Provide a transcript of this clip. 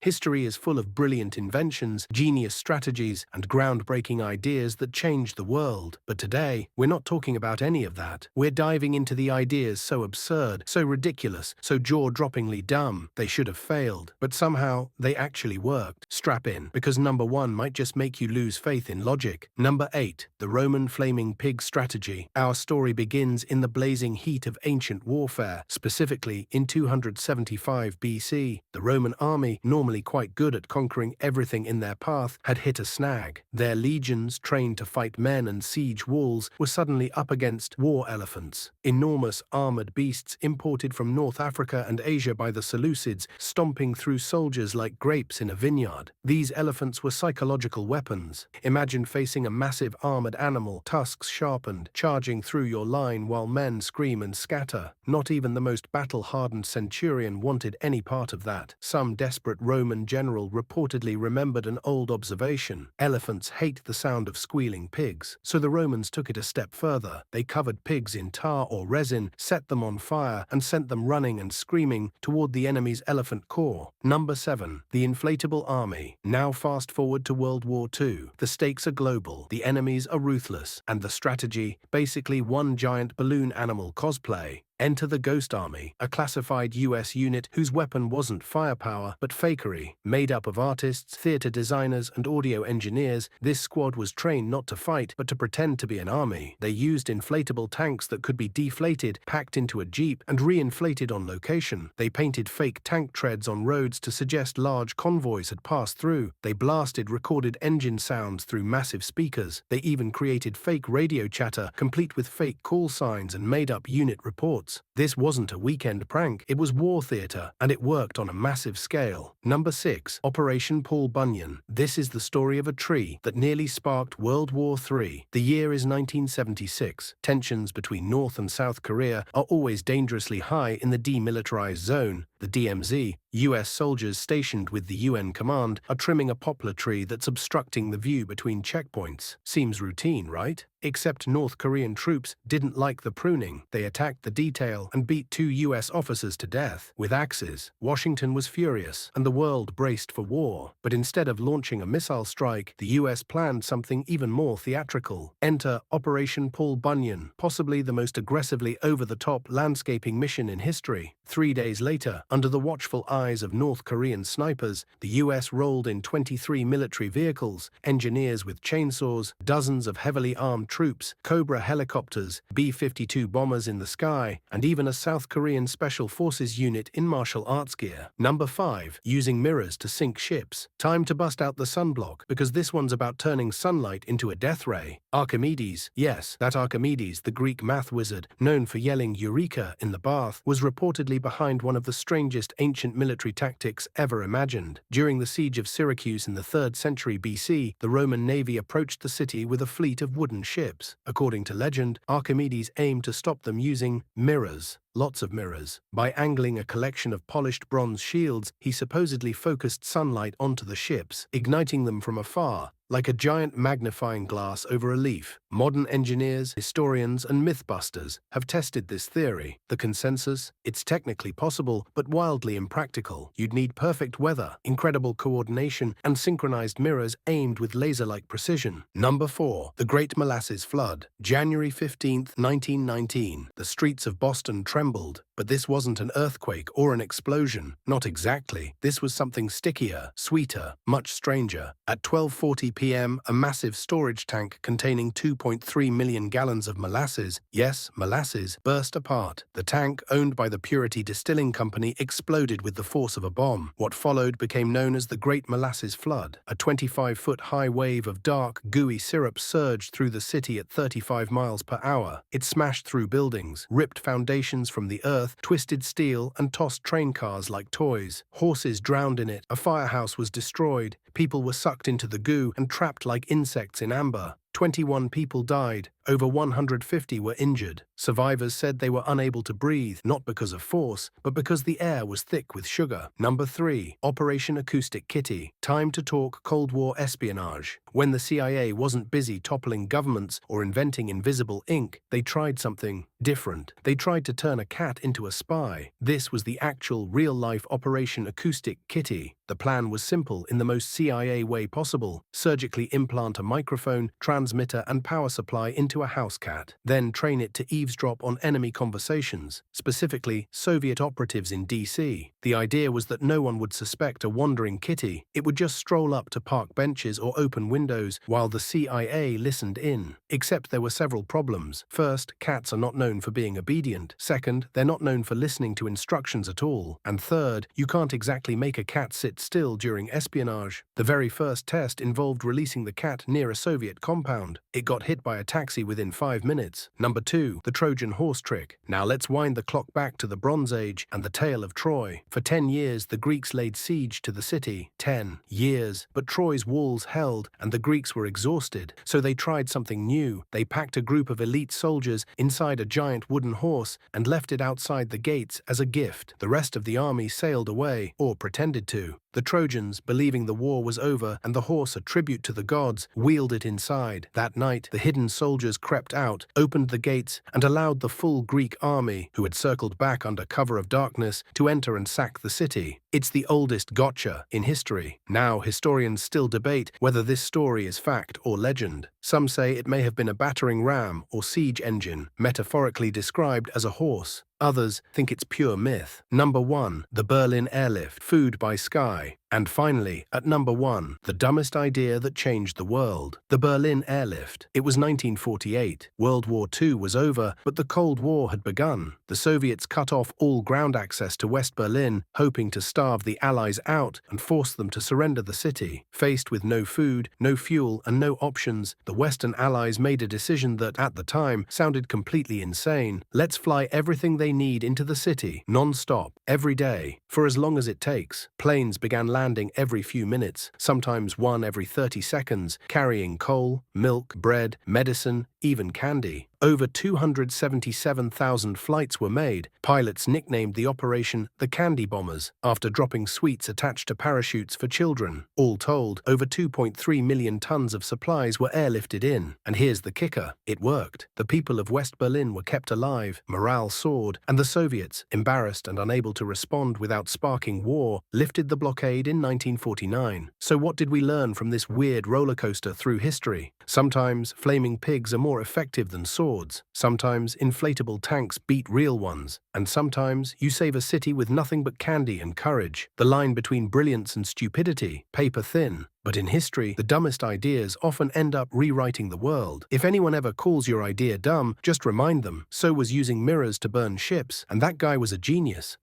History is full of brilliant inventions, genius strategies, and groundbreaking ideas that changed the world. But today, we're not talking about any of that. We're diving into the ideas so absurd, so ridiculous, so jaw-droppingly dumb, they should have failed. But somehow, they actually worked. Strap in, because number 1 might just make you lose faith in logic. Number 8. The Roman flaming pig strategy. Our story begins in the blazing heat of ancient warfare, specifically in 275 BC. The Roman army, normally quite good at conquering everything in their path, had hit a snag. Their legions, trained to fight men and siege walls, were suddenly up against war elephants, enormous armored beasts imported from North Africa and Asia by the Seleucids, stomping through soldiers like grapes in a vineyard. These elephants were psychological weapons. Imagine facing a massive armored animal, tusks sharpened, charging through your line while men scream and scatter. Not even the most battle-hardened centurion wanted any part of that. Some desperate Roman general reportedly remembered an old observation: elephants hate the sound of squealing pigs. So the Romans took it a step further. They covered pigs in tar or resin, set them on fire, and sent them running and screaming toward the enemy's elephant corps. Number 7. The inflatable army. Now fast forward to World War II. The stakes are global, the enemies are ruthless, and the strategy, basically one giant balloon animal cosplay. Enter the Ghost Army, a classified US unit whose weapon wasn't firepower but fakery. Made up of artists, theater designers, and audio engineers, this squad was trained not to fight but to pretend to be an army. They used inflatable tanks that could be deflated, packed into a jeep, and re-inflated on location. They painted fake tank treads on roads to suggest large convoys had passed through. They blasted recorded engine sounds through massive speakers. They even created fake radio chatter, complete with fake call signs and made-up unit reports. This wasn't a weekend prank, it was war theater, and it worked on a massive scale. Number 6. Operation Paul Bunyan. This is the story of a tree that nearly sparked World War III. The year is 1976. Tensions between North and South Korea are always dangerously high in the demilitarized zone, the DMZ. US soldiers stationed with the UN command are trimming a poplar tree that's obstructing the view between checkpoints. Seems routine, right? Except North Korean troops didn't like the pruning. They attacked the detail and beat 2 US officers to death with axes. Washington was furious, and the world braced for war. But instead of launching a missile strike, the US planned something even more theatrical. Enter Operation Paul Bunyan, possibly the most aggressively over-the-top landscaping mission in history. 3 days later, under the watchful eyes of North Korean snipers, the US rolled in 23 military vehicles, engineers with chainsaws, dozens of heavily armed troops, Cobra helicopters, B-52 bombers in the sky, and even a South Korean Special Forces unit in martial arts gear. Number 5. Using mirrors to sink ships. Time to bust out the sunblock, because this one's about turning sunlight into a death ray. Archimedes, yes, that Archimedes, the Greek math wizard, known for yelling Eureka in the bath, was reportedly behind one of the strangest ancient military tactics ever imagined. During the siege of Syracuse in the 3rd century BC, the Roman navy approached the city with a fleet of wooden ships. According to legend, Archimedes aimed to stop them using mirrors. Lots of mirrors. By angling a collection of polished bronze shields, he supposedly focused sunlight onto the ships, igniting them from afar, like a giant magnifying glass over a leaf. Modern engineers, historians, and mythbusters have tested this theory. The consensus? It's technically possible, but wildly impractical. You'd need perfect weather, incredible coordination, and synchronized mirrors aimed with laser-like precision. Number 4. The Great Molasses Flood. January 15, 1919. The streets of Boston trembled. But this wasn't an earthquake or an explosion. Not exactly. This was something stickier, sweeter, much stranger. At 12:40 p.m., a massive storage tank containing 2.3 million gallons of molasses, yes, molasses, burst apart. The tank, owned by the Purity Distilling Company, exploded with the force of a bomb. What followed became known as the Great Molasses Flood. A 25-foot-high wave of dark, gooey syrup surged through the city at 35 miles per hour. It smashed through buildings, ripped foundations from the earth, twisted steel, and tossed train cars like toys. Horses drowned in it, a firehouse was destroyed, people were sucked into the goo and trapped like insects in amber. 21 people died, Over 150 were injured. Survivors said they were unable to breathe, not because of force, but because the air was thick with sugar. Number 3. Operation Acoustic Kitty. Time to talk Cold War espionage. When the CIA wasn't busy toppling governments or inventing invisible ink, they tried something different. They tried to turn a cat into a spy. This was the actual real-life Operation Acoustic Kitty. The plan was simple in the most CIA way possible. Surgically implant a microphone, transmitter, and power supply into a house cat. Then train it to eavesdrop on enemy conversations, specifically Soviet operatives in DC. The idea was that no one would suspect a wandering kitty. It would just stroll up to park benches or open windows while the CIA listened in. Except there were several problems. First, cats are not known for being obedient. Second, they're not known for listening to instructions at all. And third, you can't exactly make a cat sit still during espionage. The very first test involved releasing the cat near a Soviet compound. It got hit by a taxi within 5 minutes. Number 2. The Trojan horse trick. Now let's wind the clock back to the Bronze Age and the tale of Troy. For 10 years, the Greeks laid siege to the city. 10 years. But Troy's walls held, and the Greeks were exhausted, so they tried something new. They packed a group of elite soldiers inside a giant wooden horse and left it outside the gates as a gift. The rest of the army sailed away, or pretended to. The Trojans, believing the war was over and the horse a tribute to the gods, wheeled it inside. That night, the hidden soldiers crept out, opened the gates, and allowed the full Greek army, who had circled back under cover of darkness, to enter and sack the city. It's the oldest gotcha in history. Now, historians still debate whether this story is fact or legend. Some say it may have been a battering ram or siege engine, metaphorically described as a horse. Others think it's pure myth. Number 1. The Berlin Airlift, Food by Sky. And finally, at number 1, the dumbest idea that changed the world. The Berlin Airlift. It was 1948. World War II was over, but the Cold War had begun. The Soviets cut off all ground access to West Berlin, hoping to starve the Allies out and force them to surrender the city. Faced with no food, no fuel, and no options, the Western Allies made a decision that, at the time, sounded completely insane. Let's fly everything they need into the city, non-stop, every day, for as long as it takes. Planes began landing every few minutes, sometimes one every 30 seconds, carrying coal, milk, bread, medicine, even candy. Over 277,000 flights were made. Pilots nicknamed the operation the Candy Bombers, after dropping sweets attached to parachutes for children. All told, over 2.3 million tons of supplies were airlifted in. And here's the kicker. It worked. The people of West Berlin were kept alive, morale soared, and the Soviets, embarrassed and unable to respond without sparking war, lifted the blockade in 1949. So what did we learn from this weird roller coaster through history? Sometimes flaming pigs are more effective than swords. Sometimes inflatable tanks beat real ones. And sometimes you save a city with nothing but candy and courage. The line between brilliance and stupidity, paper thin. But in history, the dumbest ideas often end up rewriting the world. If anyone ever calls your idea dumb, just remind them, so was using mirrors to burn ships, and that guy was a genius.